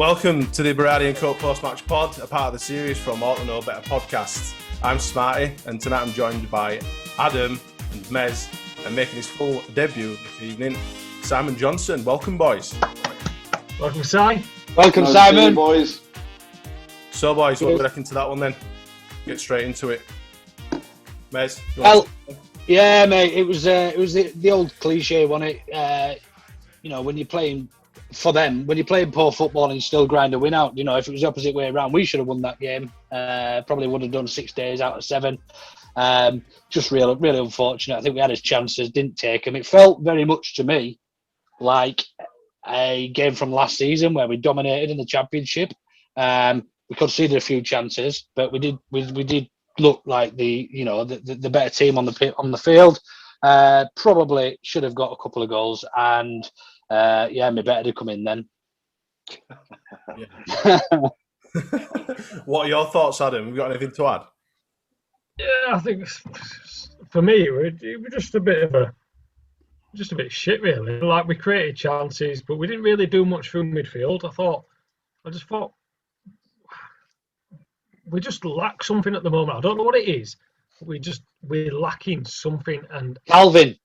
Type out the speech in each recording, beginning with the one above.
Welcome to the Berardi and Co post-match pod, a part of the series from Ought to Know Better podcasts. I'm Smarty, and tonight I'm joined by Adam and Mez, and making his full debut this evening, Simon Johnson. Welcome, boys. Welcome, Si. Welcome, Simon. Boys. So, boys, what do you reckon to that one then? Get straight into it. Mez? Well, yeah, mate, it was the old cliche, wasn't it? When you're playing for them, when you're playing poor football and you still grind a win out, if it was the opposite way around, we should have won that game. Probably would have done 6 days out of 7. Just really unfortunate. I think we had his chances, didn't take them. It felt very much to me like a game from last season where we dominated in the championship. We conceded a few chances, but we did look like the better team on the field. Probably should have got a couple of goals, and me better to come in then. What are your thoughts, Adam? Have you got anything to add? Yeah, I think for me it was just a bit shit, really. Like, we created chances, but we didn't really do much through midfield. I just thought we just lack something at the moment. I don't know what it is. We're lacking something. And Calvin.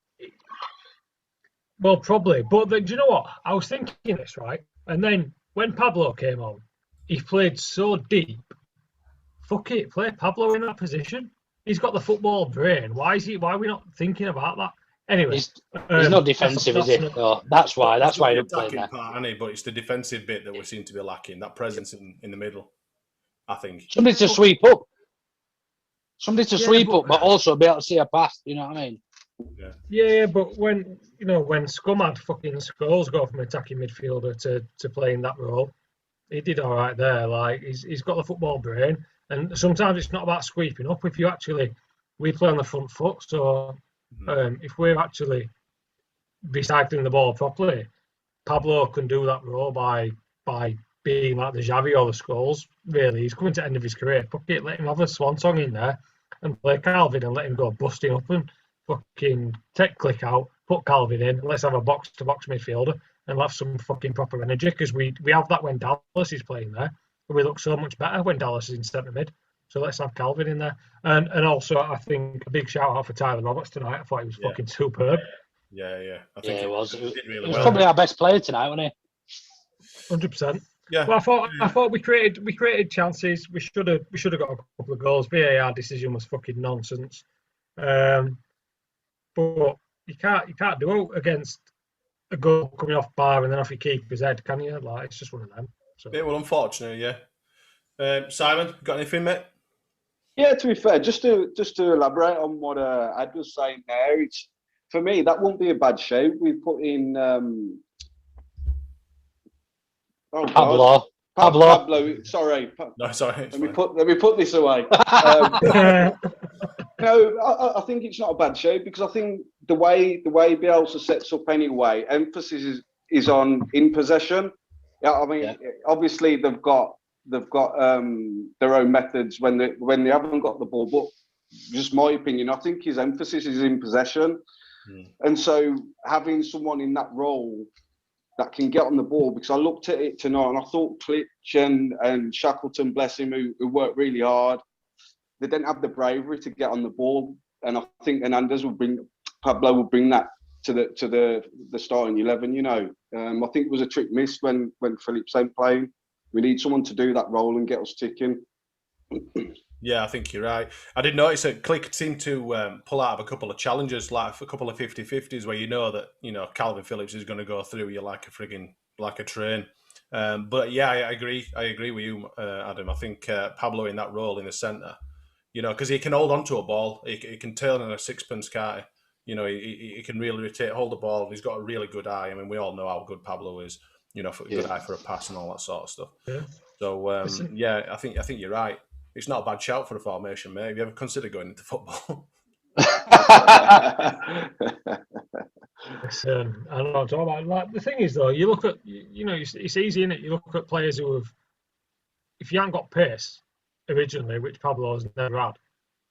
Well, probably. But do you know what? I was thinking this, right? And then when Pablo came on, he played so deep. Fuck it, play Pablo in that position. He's got the football brain. Why are we not thinking about that? Anyway, he's not defensive, is he? No, that's why he didn't play there. But it's the defensive bit that we seem to be lacking. That presence in the middle, I think. Somebody to sweep up. But also be able to see a pass. You know what I mean? Yeah, but when Scum had fucking Scholes go from attacking midfielder to playing that role, he did all right there. Like, he's got the football brain, and sometimes it's not about sweeping up. We play on the front foot, so if we're actually recycling the ball properly, Pablo can do that role by being like the Xavi or the Scholes. Really, he's coming to the end of his career. Fuck it, let him have a swan song in there and play Calvin and let him go busting up and fucking take Click out, put Calvin in, and let's have a box-to-box midfielder and have some fucking proper energy, because we have that when Dallas is playing there. We look so much better when Dallas is in centre mid. So let's have Calvin in there. And also, I think a big shout out for Tyler Roberts tonight. I thought he was fucking superb. Yeah. I think it was. He did really was well. Probably our best player tonight, wasn't he? 100%. Yeah. Well, I thought we created chances. We should have got a couple of goals. VAR decision was fucking nonsense. But you can't do it against a goal coming off bar and then off your keeper's head, can you? Like, it's just one of them. So. Yeah, well, unfortunately, yeah. Simon, got anything, mate? Yeah, to be fair, just to elaborate on what Ad was saying there, it's, for me, that won't be a bad shout. We put in Pablo. Sorry. No, sorry. Let me put this away. No, I think it's not a bad show, because I think the way Bielsa sets up anyway, emphasis is on in possession. Yeah, I mean, obviously they've got their own methods when they haven't got the ball, but just my opinion, I think his emphasis is in possession, and so having someone in that role that can get on the ball, because I looked at it tonight and I thought Klitsch and Shackleton, bless him, who worked really hard, they didn't have the bravery to get on the ball, and I think Pablo will bring that to the starting 11. I think it was a trick missed when Phillips ain't playing. We need someone to do that role and get us ticking. Yeah, I think you're right. I did notice that Click seemed to pull out of a couple of challenges, like a couple of 50-50s, where Calvin Phillips is going to go through you like a train. But yeah, I agree with you, Adam. I think Pablo in that role in the centre, because he can hold on to a ball, he can turn in a sixpence, can't he? He can really hold the ball. He's got a really good eye. I mean, we all know how good Pablo is. Good eye for a pass and all that sort of stuff. Yeah. So I think you're right. It's not a bad shout for a formation, mate. Have you ever considered going into football? Listen, I don't know what I'm talking about. Like, the thing is, though, you look at, it's easy, innit? You look at players who have, if you haven't got pace originally, which Pablo has never had,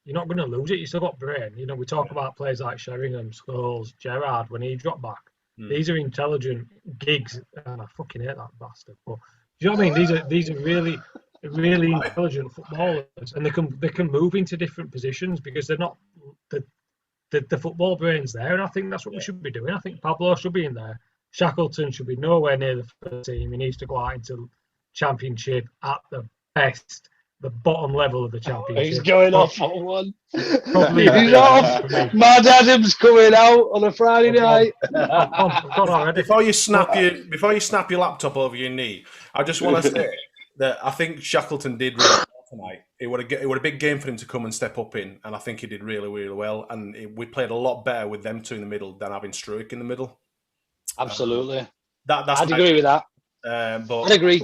you're not going to lose it. You still got brain. We talk about players like Sheringham, Scholes, Gerrard when he dropped back. These are intelligent gigs, and I fucking hate that bastard. But Do you know what I mean? These are really intelligent footballers, and they can move into different positions because they're not the football brains there, and I think that's what we should be doing. I think Pablo should be in there. Shackleton should be nowhere near the first team. He needs to go out into Championship at the best, the bottom level of the Championship. He's going off on one. Probably He's off. Mad Adam's coming out on a Friday night. I've gone already. Before you snap your laptop over your knee, I just want to say that I think Shackleton did really well tonight. It was a big game for him to come and step up in, and I think he did really, really well. And we played a lot better with them two in the middle than having Struijk in the middle. Absolutely. That's I'd agree with that. But I'd agree.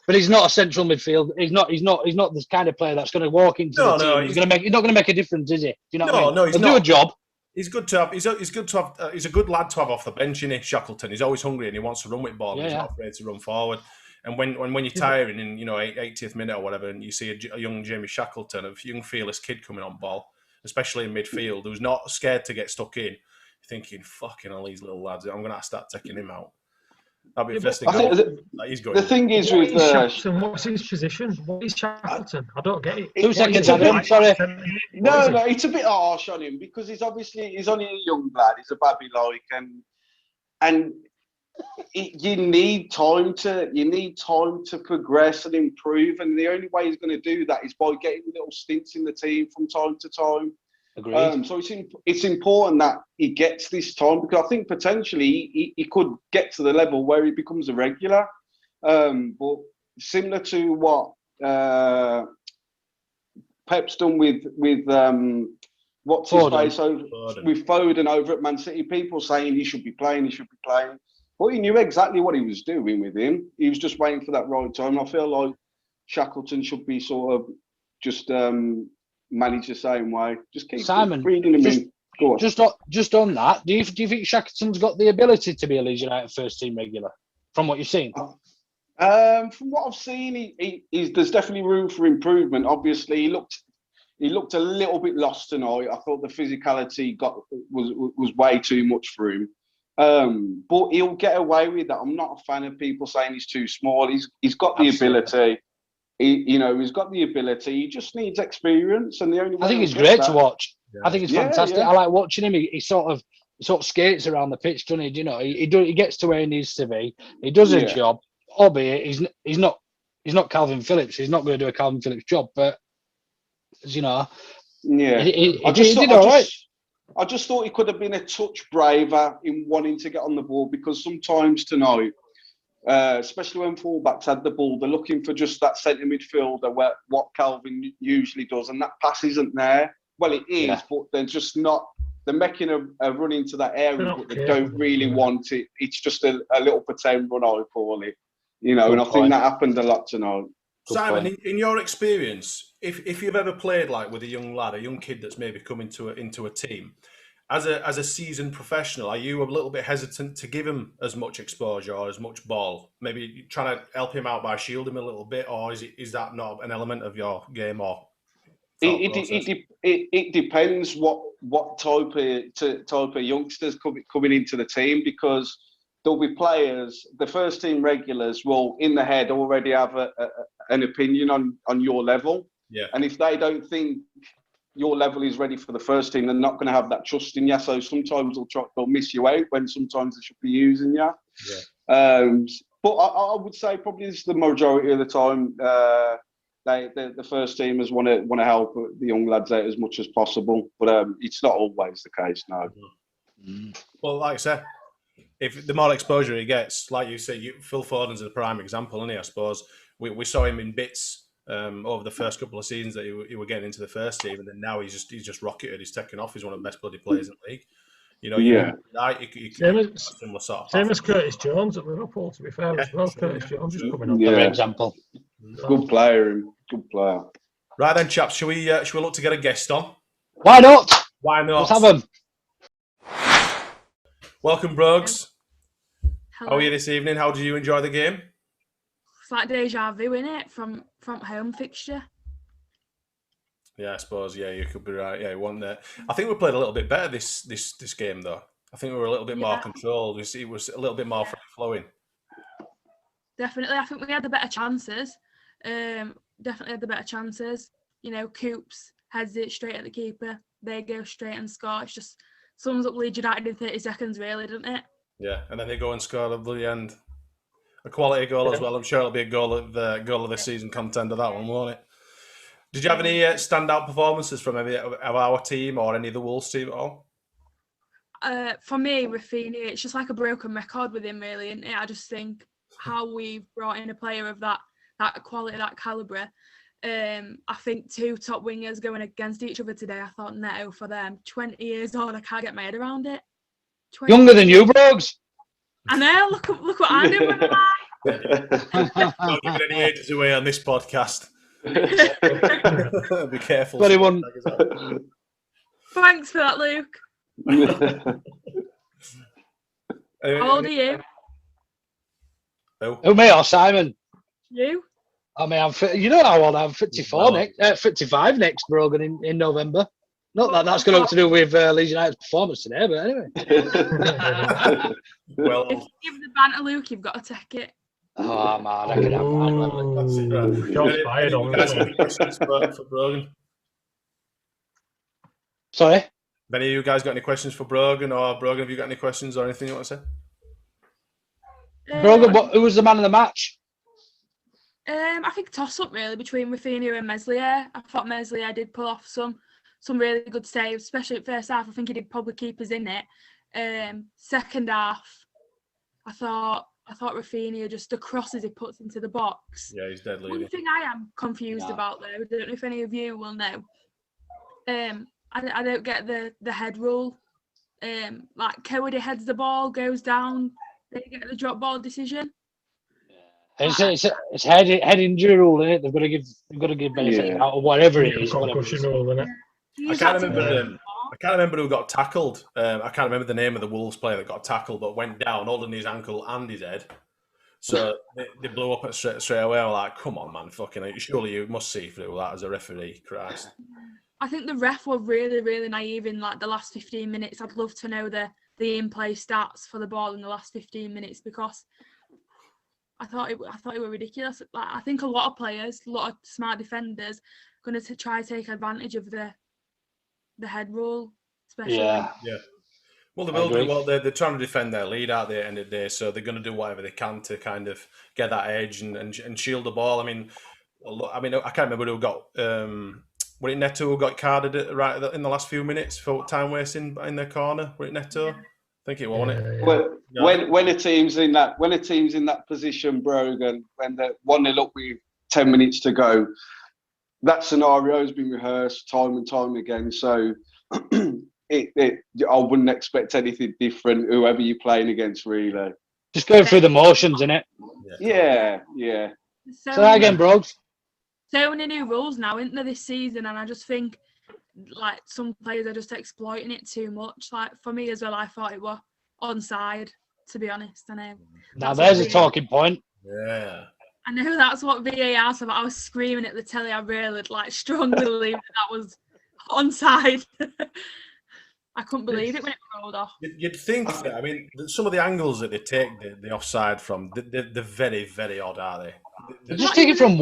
But he's not a central midfield. He's not the kind of player that's going to walk into the team. He's not going to make a difference, is he? Do you know what I mean? He's He'll do a job. He's good to have. He's a good lad to have off the bench, isn't he, Shackleton? He's always hungry and he wants to run with ball. He's not afraid to run forward. And when you're tiring in 80th minute or whatever, and you see a young Jamie Shackleton, a young fearless kid coming on ball, especially in midfield, who's not scared to get stuck in, thinking, "Fucking all these little lads, I'm going to have to start taking him out." That'd be the first thing. He's going. The thing is with Shackleton, what's his position? What is Shackleton? I don't get it. 2 seconds, Adam. Sorry. No, it's a bit harsh on him because he's only a young lad. He's a baby and you need time to progress and improve, and the only way he's going to do that is by getting little stints in the team from time to time. Agreed. So it's important that he gets this time because I think potentially he could get to the level where he becomes a regular. But similar to what Pep's done with what's his face with Foden over at Man City, people saying he should be playing. But he knew exactly what he was doing with him. He was just waiting for that right time. I feel like Shackleton should be sort of just managed the same way. Just keep reading him in. Go on. Just on that, do you think Shackleton's got the ability to be a Leeds United first team regular from what you've seen? From what I've seen, there's definitely room for improvement. Obviously, he looked a little bit lost tonight. I thought the physicality was way too much for him. But he'll get away with that. I'm not a fan of people saying he's too small. He's got the ability. He's got the ability. He just needs experience, and the only way I think he's great to watch. Yeah. I think he's fantastic. Yeah. I like watching him. He sort of skates around the pitch, doesn't he? You know, he gets to where he needs to be. He does his job, albeit he's not Calvin Phillips. He's not going to do a Calvin Phillips job, but he did all right. I just thought he could have been a touch braver in wanting to get on the ball because sometimes tonight, especially when fullbacks had the ball, they're looking for just that centre midfielder what Calvin usually does, and that pass isn't there. Well, it is, but they're just not. They're making a run into that area, but they don't really want it. It's just a little pretend run, I call it. And I think that happened a lot tonight. Simon, in your experience, if you've ever played like with a young lad, a young kid that's maybe come into a team, as a seasoned professional, are you a little bit hesitant to give him as much exposure or as much ball? Maybe trying to help him out by shielding him a little bit, or is that not an element of your game? Or it depends what type of youngsters coming into the team, because there'll be players, the first team regulars will in the head already have an opinion on your level. Yeah. And if they don't think your level is ready for the first team, they're not going to have that trust in you. So sometimes they'll miss you out when sometimes they should be using you. Yeah. But I would say probably this is the majority of the time. The first teamers want to help the young lads out as much as possible, but it's not always the case. No. Well, like I said, if the more exposure he gets, like you say, Phil Foden's a prime example, isn't he? I suppose we saw him in bits over the first couple of seasons that he were getting into the first team, and then now he's just rocketed. He's taken off. He's one of the best bloody players in the league. Same as Curtis Jones at Liverpool, to be fair, as well. Curtis Jones is coming up. For example. Good player. Right then, chaps, shall we look to get a guest on? Why not? Let's have him. Welcome, Brogues. Hello. How are you this evening? How did you enjoy the game? It's like deja vu, innit? From home fixture. Yeah, I suppose. Yeah, you could be right. Yeah, it wasn't there. I think we played a little bit better this game, though. I think we were a little bit more controlled. It was a little bit more free flowing. definitely. I think we had the better chances. Definitely had the better chances. You know, Coops heads it straight at the keeper. They go straight and score. It's just sums up Leeds United in 30 seconds, really, doesn't it? Yeah, and then they go and score at the end. A quality goal as well. I'm sure it'll be a goal of the season contender, that one, won't it? Did you have any standout performances from any of our team or any of the Wolves team at all? For me, Rafinha, it's just like a broken record with him, really, isn't it? I just think how we've brought in a player of that quality, that calibre. I think two top wingers going against each other today. I thought Neto for them. 20 years old, I can't get my head around it. Younger than you, Brogs. I know. Look what I'm doing with my life. Don't give any ages away on this podcast. Be careful. 21. Thanks for that, Luke. How old are you? Who, me or Simon? You? I mean, you know how old I'm. 54 55 next, Brogan, in November. Not that that's got to do with Leeds United's performance today, but anyway. Well, if you give the banter, Luke, you've got to take it. Oh man, I can have that. Shots fired you on guys this got any questions for Brogan? Sorry? Have any of you guys got any questions for Brogan, or Brogan, have you got any questions or anything you want to say? Brogan, who was the man of the match? I think toss up really between Rafinha and Meslier. I thought Meslier did pull off some really good saves, especially at first half. I think he did probably keep us in it. Second half, I thought Rafinha, just the crosses he puts into the box. Yeah, he's dead One leading. thing I am confused about though, I don't know if any of you will know. I don't get the head rule. Like Cody heads the ball, goes down, they get the drop ball decision. It's head injury rule, isn't it? They've got to give benefit out of whatever it is. Concussion rule, isn't it? I can't remember who got tackled. I can't remember the name of the Wolves player that got tackled, but went down holding his ankle and his head. So they blew up at straight away. I was like, come on, man, fucking! Surely you must see through that as a referee, Christ. I think the ref were really, really naive in like the last 15 minutes. I'd love to know the in-play stats for the ball in the last 15 minutes because I thought it were ridiculous. Like, I think a lot of players, a lot of smart defenders, are going to try to take advantage of the head rule, especially. Yeah. Well, they will do. Well, they're trying to defend their lead out there at the end of the day, so they're going to do whatever they can to kind of get that edge and shield the ball. I mean, I can't remember who got. Was it Neto who got carded right in the last few minutes for time wasting in their corner? Was it Neto? I think it was, wasn't it? Well, when a team's in that position, Brogan, when they're 1-0 up with 10 minutes to go, that scenario has been rehearsed time and time again. So I wouldn't expect anything different, whoever you're playing against, really. Just going through the motions, innit? Yeah. So again, Brogs. So many new rules now, isn't there, this season? And I just think, like, some players are just exploiting it too much. Like, for me as well, I thought it was onside, to be honest. I know. Now, there's a talking point. Yeah. I know that's what VAR said, but I was screaming at the telly. I really, strongly believe that was onside. I couldn't believe it when it rolled off. You'd think that, I mean, some of the angles that they take the offside from, they're very, very odd, are they? They just take it from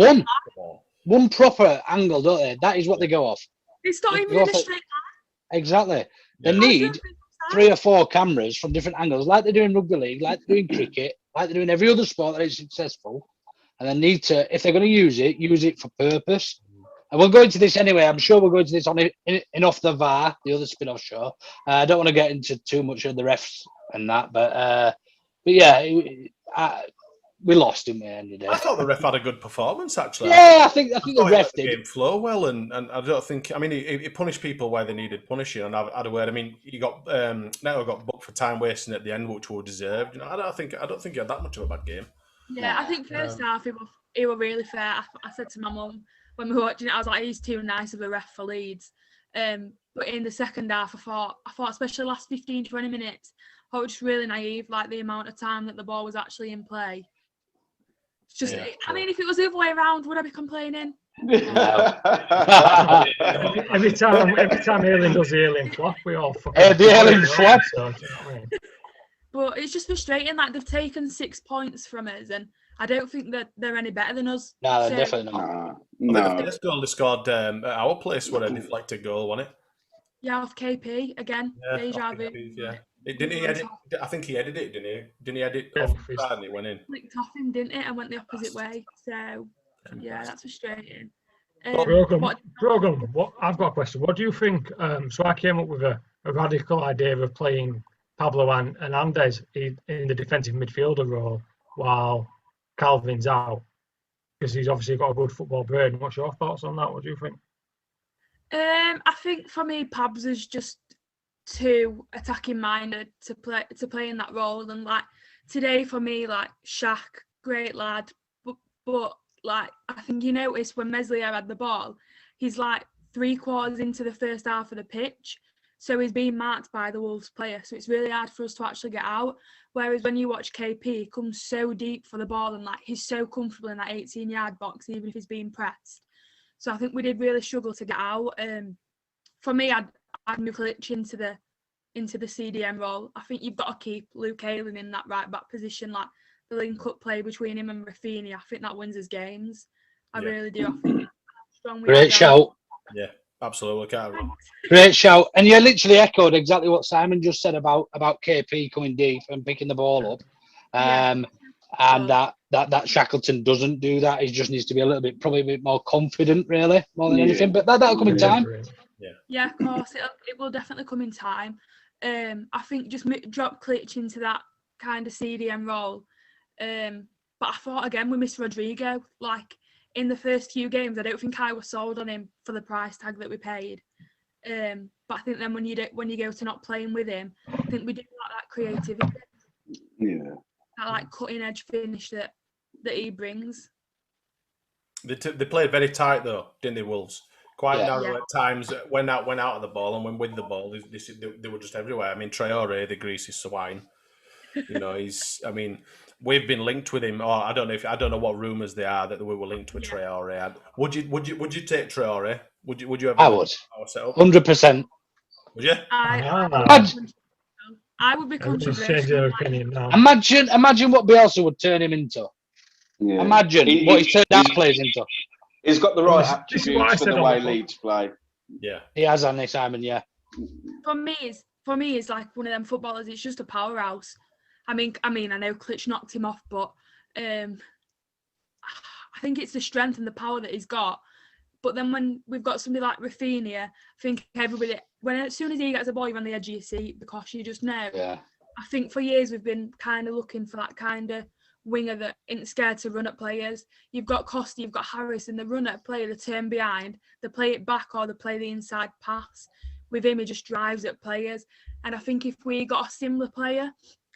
one proper angle, don't they? That is what they go off. It's not even in a straight line. Exactly. They need 3 or 4 cameras from different angles, like they do in rugby league, like they do in cricket, like they do in every other sport that is successful. And they need to, if they're going to use it for purpose. And we'll go into this anyway. I'm sure we'll go into this on in Off the VAR, the other spin-off show. I don't want to get into too much of the refs and that, but yeah, we lost in the end of the day. I thought the ref had a good performance, actually. Yeah, I think the ref did. The game flow well, and I don't think. I mean, he punished people where they needed punishing, and I'd aware. I mean, he got Neto got booked for time wasting at the end, which were deserved. You know, I don't think he had that much of a bad game. Yeah, I think first half he was really fair. I said to my mum when we were watching it, I was like, he's too nice of a ref for Leeds. But in the second half, I thought especially the last 15, 20 minutes, I thought it was just really naive, like the amount of time that the ball was actually in play. It's just, I mean, if it was the other way around, would I be complaining? every time Ailing does the Ailing flop, we all fucking the Ailing flop. But it's just frustrating. Like, they've taken 6 points from us, and I don't think that they're any better than us. No, So, definitely not. No. I think the first goal they scored at our place was a deflected goal, wasn't it? yeah, off KP again. Yeah, Deja off vu. KP, yeah. Didn't he edit? I think he edited it, didn't he? Didn't he edit Yeah, off off the his- side and it went in? Flicked off him, didn't it? And went the opposite way. So yeah, that's frustrating. Brogan, what I've got a question. What do you think? So I came up with a radical idea of playing Pablo and Hernandez in the defensive midfielder role while Calvin's out, because he's obviously got a good football brain. What's your thoughts on that? What do you think? I think for me, Pabs is just too attacking minded to play in that role. And like today for me, like Shaq, great lad, but like I think you noticed when Meslier had the ball, he's like 3/4 into the first half of the pitch, so he's being marked by the Wolves player. So it's really hard for us to actually get out. Whereas when you watch KP, he comes so deep for the ball and like he's so comfortable in that 18-yard box, even if he's being pressed. So I think we did really struggle to get out. For me, I'd move Klitsch into the CDM role. I think you've got to keep Luke Ayling in that right back position, like the link-up play between him and Rafinha. I think that wins us games. I really do. I think strong. Great shout. Yeah, absolutely. Great shout. And you literally echoed exactly what Simon just said about KP coming deep and picking the ball up. And that Shackleton doesn't do that. He just needs to be probably a bit more confident, really, more than anything. But that'll come in time. Yeah, of course. It will definitely come in time. I think just drop Klitsch into that kind of CDM role. But I thought again we missed Rodrigo. Like in the first few games, I don't think I was sold on him for the price tag that we paid. But I think then when you go to not playing with him, I think we do like that creativity. Yeah. That like cutting edge finish that he brings. They played very tight though, didn't they, Wolves? Quite narrow at times. Went out of the ball, and when with the ball, they were just everywhere. I mean, Traore, the greasy swine. You know, we've been linked with him. Or I don't know what rumours they are that we were linked with Traore. Would you take Traore? Would you ever? I would. 100%. Would you? I would be controversial. Imagine what Bielsa would turn him into. Yeah. Imagine what he's turned our players into. He's got the right attributes for the way Leeds play. Yeah, he has, hasn't he, Simon? Yeah. For me, it's like one of them footballers. It's just a powerhouse. I mean, I know Klitsch knocked him off, but I think it's the strength and the power that he's got. But then when we've got somebody like Rafinha, I think everybody, as soon as he gets a ball, you're on the edge of your seat because you just know. Yeah. I think for years we've been kind of looking for that kind of winger that isn't scared to run at players. You've got Costa, you've got Harris, and they run at a player, they turn behind, they play it back or they play the inside pass. With him, he just drives at players. And I think if we got a similar player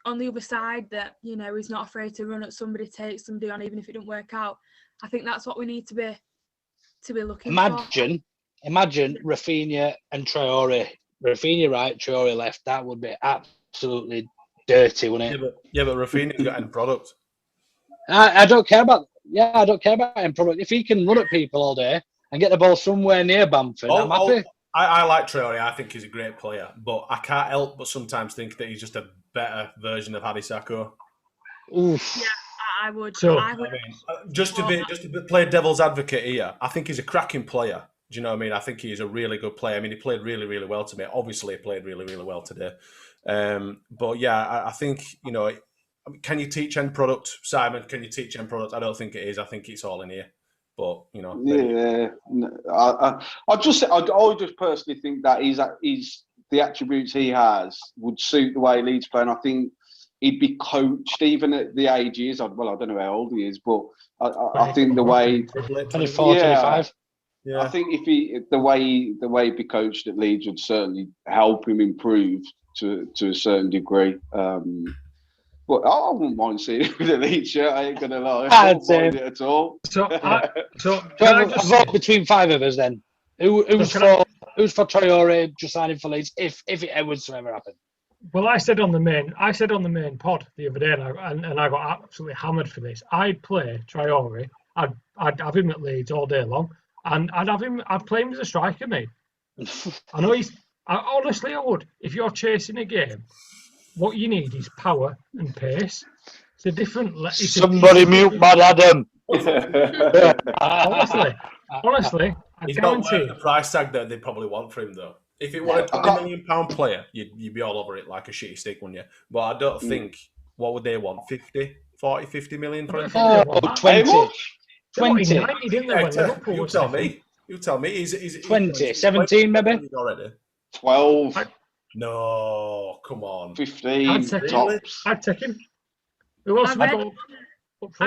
on the other side that, you know, is not afraid to run at somebody, take somebody on, even if it don't work out, I think that's what we need to be looking for. Imagine Rafinha and Traore. Rafinha right, Traore left. That would be absolutely dirty, wouldn't it? Yeah, but Rafinha's got end product. I don't care about end product. If he can run at people all day and get the ball somewhere near Bamford, I'm happy. I like Traore. I think he's a great player, but I can't help but sometimes think that he's just a better version of Hadi Sakho. Oof. Yeah, I would. So, I would. Just to play devil's advocate here, I think he's a cracking player. Do you know what I mean? I think he's a really good player. I mean, he played really, really well today. Obviously, he played really, really well today. But yeah, I think, you know, can you teach end product, Simon? Can you teach end product? I don't think it is. I think it's all in here. But you know, I just personally think that he's the attributes he has would suit the way Leeds play, and I think he'd be coached even at the age he is. Well, I don't know how old he is, but I think the way 24, 25. Yeah. I think the way he'd be coached at Leeds would certainly help him improve to a certain degree. But I wouldn't mind seeing him with a Leeds shirt. I ain't gonna lie. I don't mind it at all. So can I just vote between five of us then? Who's for Traore just signing for Leeds if it was to ever happen? Well, I said on the main pod the other day, and I got absolutely hammered for this. I'd play Traore. I'd have him at Leeds all day long, and I'd play him as a striker, mate. I know honestly, I would. If you're chasing a game, what you need is power and pace. It's a different. Somebody mute Mad Adam. Honestly, I He's not guarantee. worth the price tag that they probably want for him, though. If it were a £20 million player, you'd be all over it like a shitty stick, wouldn't you? But I don't think, what would they want, 50 million for him? Oh, 20. 20. 20. 90, didn't they, when Liverpool You was tell second? me. You tell me. He's 20, 17 maybe? Already. 12. No, come on. 15. I'd take Tops. I'd take him. Who else? I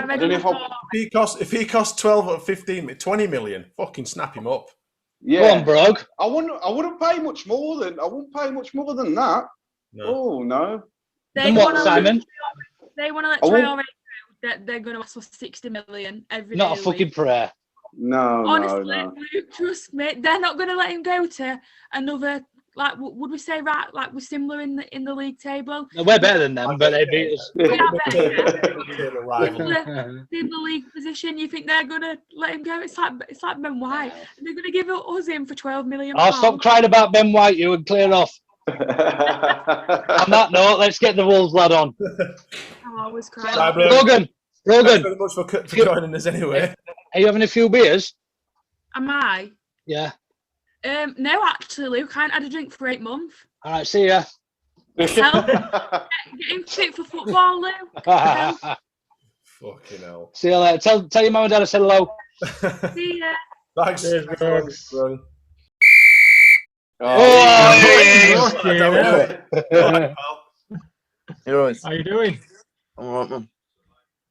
read don't know if If he costs 12 or 15, 20 million, fucking snap him up. Yeah. Go on, Brog. I wouldn't pay much more than that. No. Oh no. And what, Simon? They want to let Traore that they're going to ask for 60 million every Not a day fucking prayer. No, Honestly, no. Luke, trust me, they're not going to let him go to another. Like, would we say right? Like we're similar in the league table. No, we're better than them, but they beat us. We are better. Rival. In the league position, you think they're going to let him go? It's like Ben White. And they're going to give us him for 12 million. Oh, stop crying about Ben White, you, and clear off. On that note, let's get the Wolves lad on. I always cry. Rogan, Thanks very much for joining us anyway. Are you having a few beers? Am I? Yeah. No, actually, Luke, I ain't had a drink for 8 months. All right, see ya. Help. Getting fit for football, Luke. Fucking hell. See you later. Tell your mum and dad I said hello. See ya. Thanks. Cheers, Brooks. You're right. How you doing? I'm alright, man.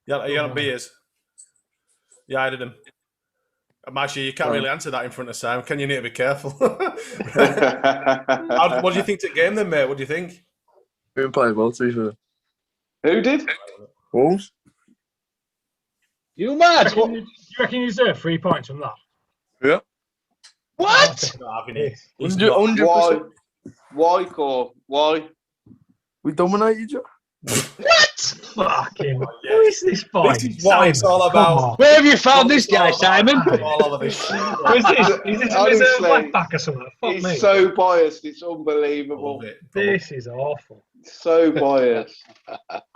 Yeah, you got beers? Yeah, I did them. Actually, you can't really answer that in front of Sam, can you? Need to be careful. What do you think to the game then, mate? What do you think? We didn't play well, to be fair. Who did? Wolves? You mad? Do you reckon you deserve 3 points from that? Yeah. What? He's not having it. 100%. Why, Cor? Why? We dominated you. What? Fucking. Who is this boy? This is what it's all about. Where have you found this guy, Simon? All over this shit. Who is this? Is this a Honestly, left back or something? Fuck He's me. so biased. It's unbelievable. This is awful. So biased.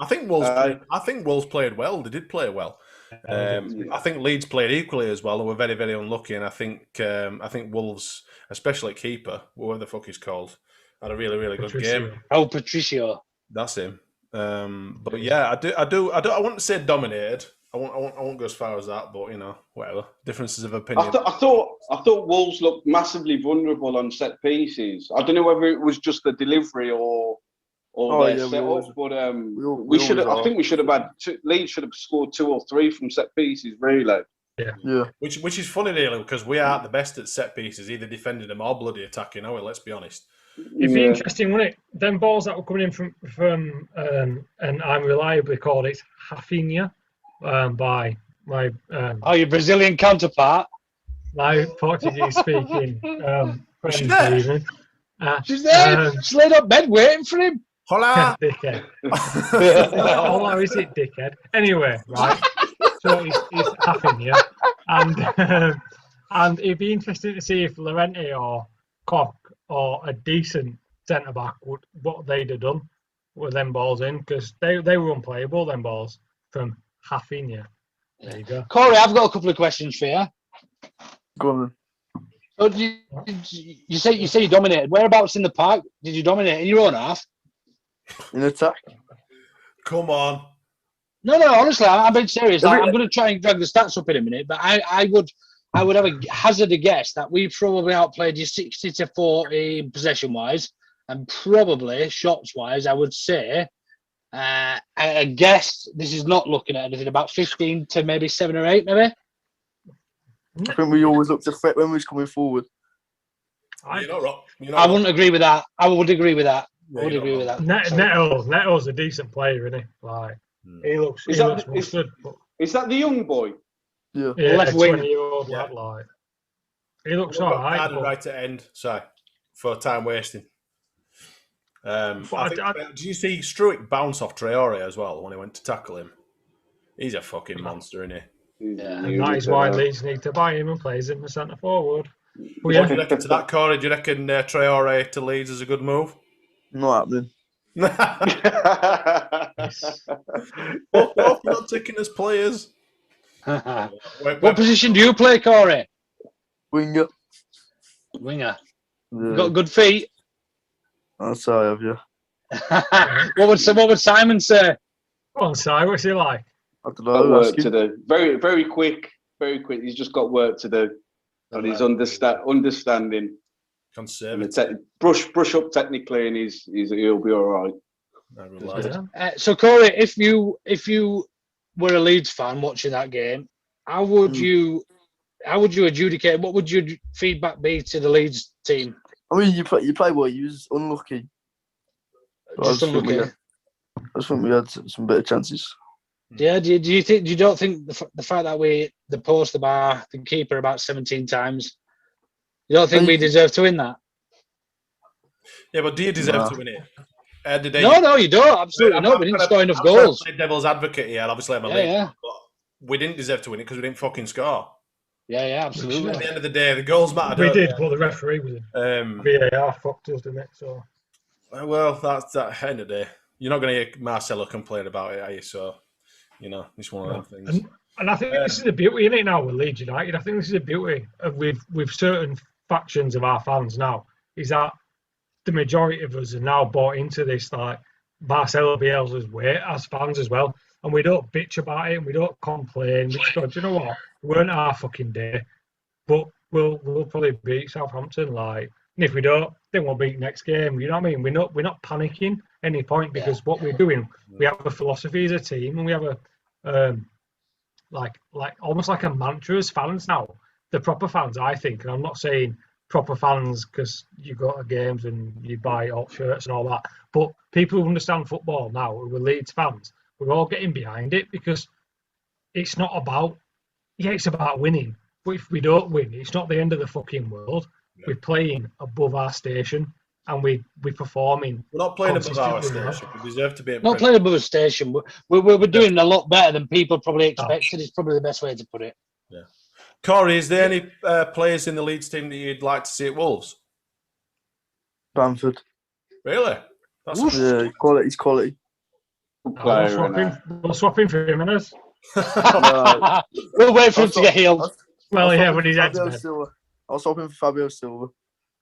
I think Wolves played well. They did play well. I think Leeds played equally as well. They were very, very unlucky, and I think Wolves, especially keeper, whatever the fuck he's called, had a really, really good game. Oh, Patricio. That's him. But yeah, I wouldn't say dominated. I won't go as far as that, but whatever. Differences of opinion. I thought Wolves looked massively vulnerable on set pieces. I don't know whether it was just the delivery or their setup, but we should have. I think we should have had Leeds should have scored 2 or 3 from set pieces. Really. Yeah. Which is funny, really, because we aren't the best at set pieces, either defending them or bloody attacking. Are we? Let's be honest. It'd be interesting, wouldn't it? Them balls that were coming in from and I'm reliably called it Rafinha by my your Brazilian counterpart. My Portuguese speaking friend Stephen. She's there. She's laid up bed waiting for him. Hola, dickhead. Hola, is it dickhead? Anyway, right. So he's Rafinha, and it'd be interesting to see if Llorente or Koch or a decent centre back what they'd have done with them balls in, because they were unplayable, them balls from Rafinha. There you go. Corey, I've got a couple of questions for you. Go on So you say you dominated. Whereabouts in the park did you dominate? In your own half? then. In attack. come on. No, honestly, I'm being serious. I'm going to try and drag the stats up in a minute, but I would have hazard a guess that we probably outplayed you 60 to 40 possession-wise, and probably shots-wise, I would say, I guess this is not looking at anything, about 15 to maybe 7 or 8, maybe? I think we always look to threat when we was coming forward. You're not wrong. I wouldn't agree with that. I would agree with that. I would agree with that. Neto's a decent player, isn't he? Like, he looks good. Is that the young boy? Yeah. Left wing. 20-year-old lad, like. He looks alright. Right to end. Sorry for time wasting. Did you see Struick bounce off Traore as well when he went to tackle him? He's a fucking monster, isn't he? Yeah. And that is why Leeds need to buy him and plays him as centre forward. What do you reckon to that, Corey? Do you reckon Traore to Leeds is a good move? Not happening. Fuck off, you're not taking us players. What position do you play, Corey? Winger. Winger. Yeah. Got good feet. That's how I have you. What would Simon say? Go on, Si, what's he like? I don't Got know. work to do. Very, very quick. Very quick. He's just got work to do. And he's understanding. Conservative. Brush up technically, and he'll be all right. So Corey, if you were a Leeds fan watching that game, how would you adjudicate? What would your feedback be to the Leeds team? I mean, you play well. You was unlucky. Just unlucky. I just think we had some better chances. Yeah. Do you don't think the fact that the post, the bar, the keeper about 17 times, you don't think we deserve to win that? Yeah, but do you deserve to win it? No, you don't. Absolutely not. We didn't score enough goals. Play devil's advocate here. Obviously, I'm a league, but we didn't deserve to win it because we didn't fucking score. Yeah, absolutely. At the end of the day, the goals matter. We did, but the referee was VAR fucked us, didn't it? So, well, that's that. End of the day, you're not going to hear Marcelo complain about it, are you? So, it's one of them things. And I think this is the beauty in it now with Leeds United. I think this is the beauty of with certain factions of our fans now is that the majority of us are now bought into this like Marcelo Bielsa's way as fans as well, and we don't bitch about it and we don't complain. We just go, do you know what? It weren't our fucking day, but we'll probably beat Southampton. Like, and if we don't, then we'll beat next game. You know what I mean? We're not panicking any point because what we're doing, we have a philosophy as a team and we have a like almost like a mantra as fans now. The proper fans, I think, and I'm not saying proper fans because you go to games and you buy alt shirts and all that, but people who understand football now, who are Leeds fans, we're all getting behind it because it's not about, it's about winning, but if we don't win, it's not the end of the fucking world. We're playing above our station and we're performing. We're not playing above our station. We deserve to be not playing above a station. We're doing a lot better than people probably expected. It's probably the best way to put it. Yeah. Corey, is there any players in the Leeds team that you'd like to see at Wolves? Bamford. Really? That's he's quality. We'll swap him for Jimenez. We'll wait for him to get healed. Well, yeah, when he's head's bad. I was hoping for Fabio Silva.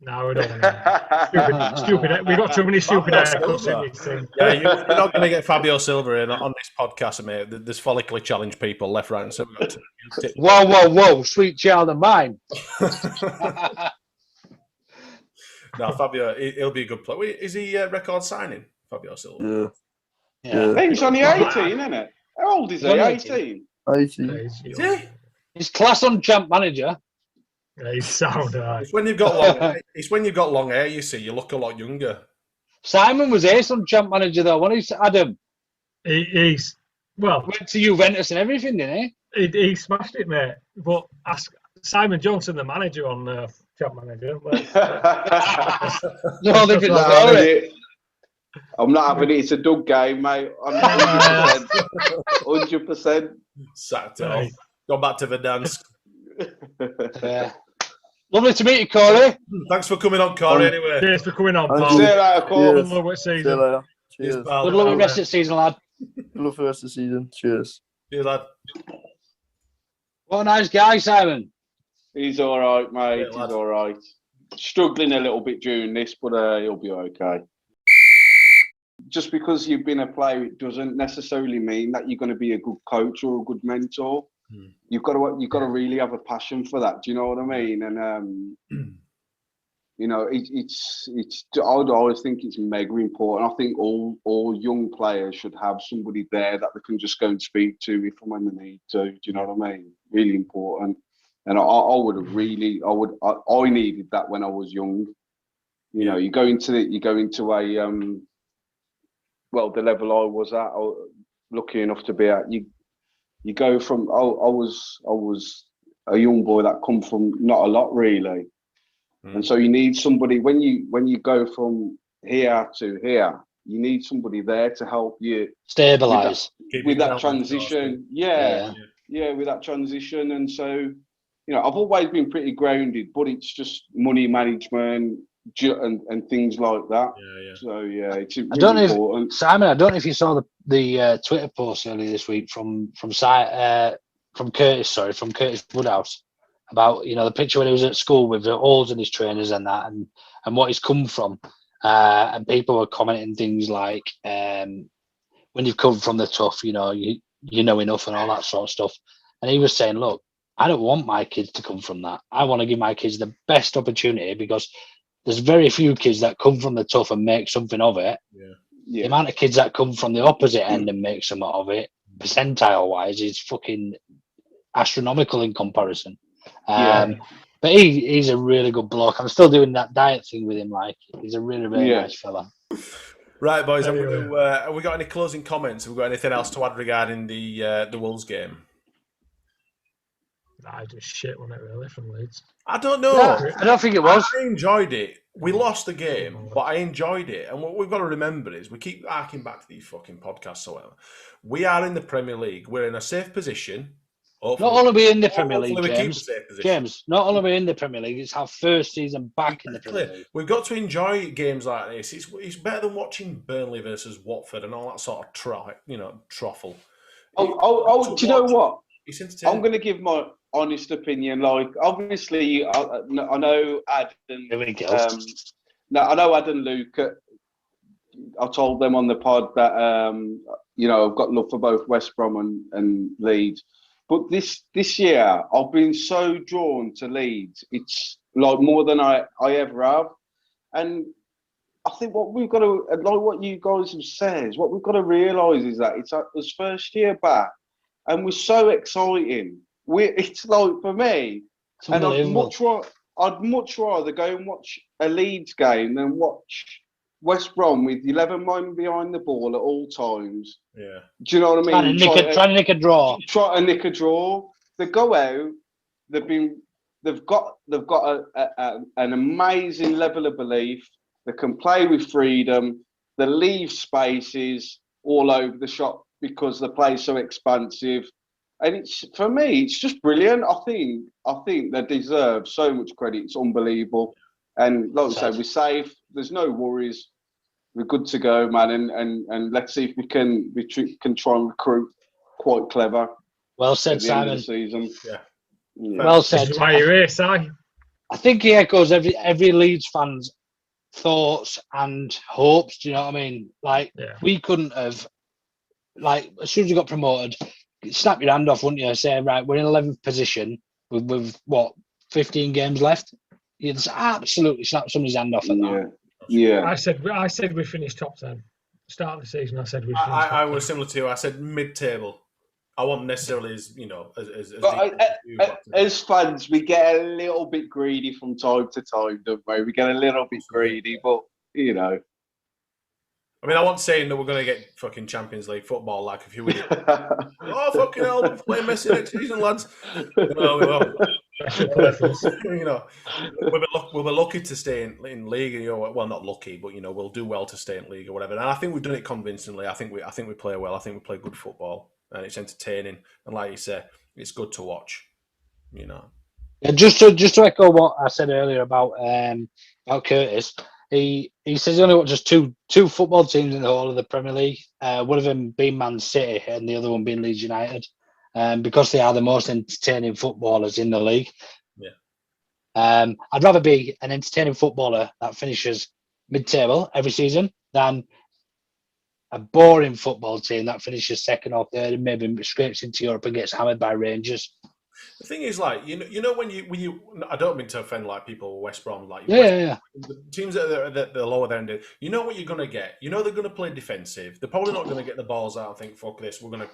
No, we don't want that. Stupid. We got too many stupid haircuts in this thing. Yeah, you're not going to get Fabio Silva in on this podcast, mate. There's follically challenged people left, right, and centre. Whoa, sweet child of mine. No, Fabio, he'll be a good player. Is he record signing, Fabio Silva? Yeah. He's only 18, isn't it? How old is he? 18. 18. Is he? He's class on champ manager. Yeah, he's sound. It's when you've got long hair. It's when you've got long hair. You see, you look a lot younger. Simon was ace on champ manager though. When he's Adam, he's went to Juventus and everything, didn't he? He smashed it, mate. But ask Simon Johnson, the manager on champ manager. No different story. I'm not having it. It's a Doug game, mate. 100%. 100%. Sacked it off. Gone back to the dance. Lovely to meet you, Corey. Thanks for coming on, Corey. Anyway, cheers for coming on, pal. See you later, Corey. Good luck with season. See you later. Cheers, Cheers. pal. Good luck with the rest of the season, lad. Good luck for the rest of the season. Cheers. Cheers, lad. What a nice guy, Simon. He's all right, mate. Yeah, He's lad. all right. Struggling a little bit during this, but he'll be okay. Just because you've been a player, it doesn't necessarily mean that you're going to be a good coach or a good mentor. You've got to really have a passion for that. Do you know what I mean? And I would always think it's mega important. I think all young players should have somebody there that they can just go and speak to if and when they need to. Do you know what I mean? Really important. And I needed that when I was young. You know, you go into a the level I was at, lucky enough to be at. You go from I was a young boy that come from not a lot really, and so you need somebody when you go from here to here. You need somebody there to help you Stabilize with that transition. Yeah, with that transition. And so, I've always been pretty grounded, but it's just money management, and things like that. Yeah. So yeah, it's really I don't know important. Simon, I don't know if you saw the Twitter post earlier this week from Curtis Woodhouse about the picture when he was at school with the holes in his trainers and that, and what he's come from, and people were commenting things like, when you've come from the tough, you know enough and all that sort of stuff. And he was saying, look, I don't want my kids to come from that. I want to give my kids the best opportunity, because there's very few kids that come from the tough and make something of it. Yeah. The amount of kids that come from the opposite end and make something of it, percentile wise, is fucking astronomical in comparison. But he's a really good bloke. I'm still doing that diet thing with him. Like, he's a really, really nice fella. Right, boys. Have we got any closing comments? Have we got anything else to add regarding the Wolves game? I just shit on it really from Leeds. I don't know. Yeah, I don't think it was. I enjoyed it. We lost the game, but I enjoyed it. And what we've got to remember is we keep harking back to these fucking podcasts. So we are in the Premier League. We're in a safe position. Hopefully, not only are we in the Premier League, James. Not only are we in the Premier League, it's our first season back in the Premier League. We've got to enjoy games like this. It's better than watching Burnley versus Watford and all that sort of truffle. Do you know what? It's entertaining. I'm going to give my honest opinion. Like, obviously, I know Ad and I know Ad and Luke. I told them on the pod that I've got love for both West Brom and Leeds. But this year, I've been so drawn to Leeds. It's like more than I ever have. And I think what we've got to, like what you guys have said, what we've got to realise is that it's us first year back, and we're so exciting. It's like, for me, and I'd much rather go and watch a Leeds game than watch West Brom with 11 men behind the ball at all times. Yeah. Do you know what I mean? Trying to nick a draw. Try to nick a draw. They go out. They've got an amazing level of belief. They can play with freedom. They leave spaces all over the shop because the play's so expansive. And it's, for me, it's just brilliant. I think they deserve so much credit. It's unbelievable. And like I said, we're safe. There's no worries. We're good to go, man. And let's see if we can try and recruit quite clever. Well said, Simon. Season. Yeah. Well said. This is why you're here, Si. I think he echoes every Leeds fan's thoughts and hopes. Do you know what I mean? Like, we couldn't have, like, as soon as we got promoted, snap your hand off, wouldn't you? Say, right, we're in 11th position with what, 15 games left? You'd just absolutely snap somebody's hand off at that. Yeah. I said we finished top 10. Start of the season, I said we finished top 10. I was similar to you. I said mid-table. I wasn't necessarily as as fans, we get a little bit greedy from time to time, don't we? We get a little bit greedy, but I mean, I wasn't saying that we're going to get fucking Champions League football like a few idiots. Oh, fucking hell, we're playing Messi next season, lads. No, we won't. We'll be lucky to stay in league. Well, not lucky, but we'll do well to stay in league or whatever. And I think we've done it convincingly. I think we play well. I think we play good football, and it's entertaining. And like you say, it's good to watch. Yeah, just to echo what I said earlier about Curtis. He says he only watches two football teams in the whole of the Premier League. One of them being Man City and the other one being Leeds United, because they are the most entertaining footballers in the league. Yeah. I'd rather be an entertaining footballer that finishes mid-table every season than a boring football team that finishes second or third and maybe scrapes into Europe and gets hammered by Rangers. The thing is, like, when you I don't mean to offend like people West Brom, like the teams that are at the lower end. You know what you're gonna get. They're going to play defensive. They're probably not going to get the balls out and think, "Fuck this, we're gonna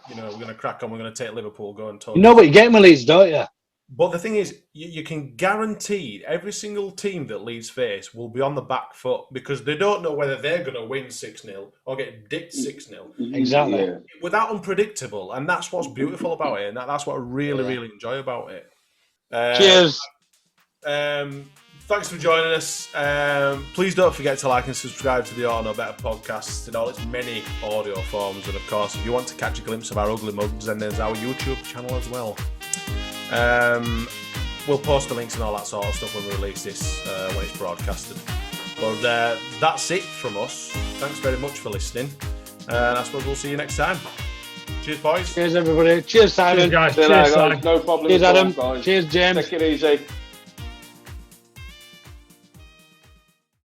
crack on. We're gonna take Liverpool, go and talk." You know what you're getting with Leeds, don't you? But the thing is, you can guarantee every single team that Leeds face will be on the back foot because they don't know whether they're going to win 6-0 or get dicked 6-0. Exactly. Yeah. With that unpredictable, and that's what's beautiful about it, and that's what I really, really enjoy about it. Cheers. Thanks for joining us. Please don't forget to like and subscribe to the Ought to Know Better podcast in all its many audio forms. And of course, if you want to catch a glimpse of our ugly mugs, then there's our YouTube channel as well. We'll post the links and all that sort of stuff when we release this when it's broadcasted. But that's it from us. Thanks very much for listening. And I suppose we'll see you next time. Cheers, boys. Cheers, everybody. Cheers, Simon. Cheers, guys. See you Cheers, later, guys. Si. No problem Cheers, at all, Adam. guys. Cheers, James. Take it easy.